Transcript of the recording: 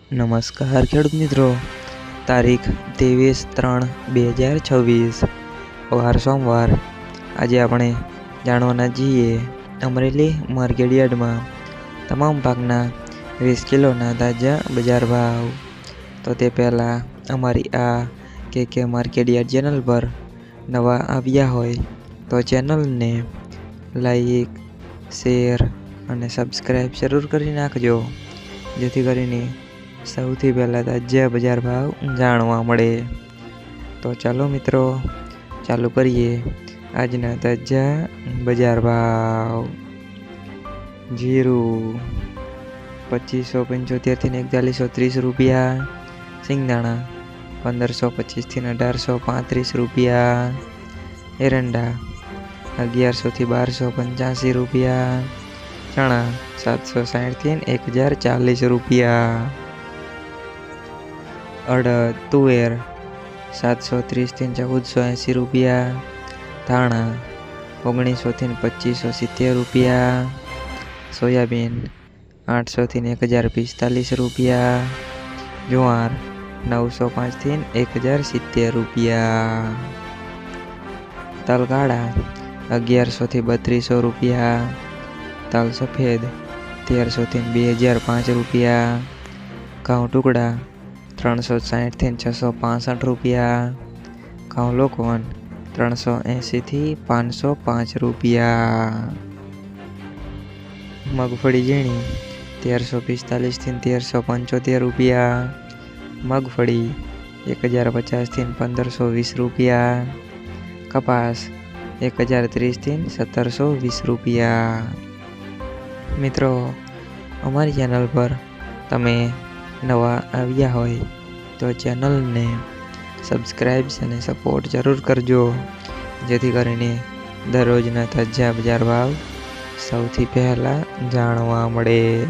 નમસ્કાર ખેડૂત મિત્રો, તારીખ 23/3/2026 વાર સોમવાર। આજે આપણે જાણવાના છીએ અમરેલી માર્કેટ યાર્ડમાં તમામ પાકના 20 કિલોના તાજા બજાર ભાવ। તો તે પહેલાં અમારી આ કે માર્કેટ યાર્ડ ચેનલ પર નવા આવ્યા હોય તો ચેનલને લાઈક, શેર અને સબસ્ક્રાઈબ જરૂર કરી નાખજો, જેથી કરીને સૌથી પહેલાં તાજા બજાર ભાવ જાણવા મળે। તો ચાલો મિત્રો, ચાલુ કરીએ આજના તાજા બજાર ભાવ। જીરું 2575 થી 4130 રૂપિયા, સિંગદાણા 1525 થી 1835 રૂપિયા, એરંડા 1100 થી 1285 રૂપિયા, ચણા 760 થી 1040 રૂપિયા, અડદ તુવેર 730 થી 1480 રૂપિયા, ધાણા 1900 થી 2570 રૂપિયા, સોયાબીન 800 થી 1045 રૂપિયા, જુવાર 905 થી 1070 રૂપિયા, તલ કાળા 1100 થી 3200 રૂપિયા, તલ સફેદ 1300 થી 2005 રૂપિયા, ઘઉં ટુકડા 360 થી 665 રૂપિયા, ઘઉં લોકવન 380 થી 505 રૂપિયા, મગફળી ઝીણી 1345 થી 1375 રૂપિયા, મગફળી 1050 થી 1520 રૂપિયા, કપાસ 1030 થી 1720 રૂપિયા। મિત્રો, અમારી ચેનલ પર તમે નવા આવ્યા હોય તો ચેનલને સબસ્ક્રાઈબ અને સપોર્ટ જરૂર કરજો, જેથી કરીને દરરોજના તાજા બજાર ભાવ સૌથી પહેલાં જાણવા મળે।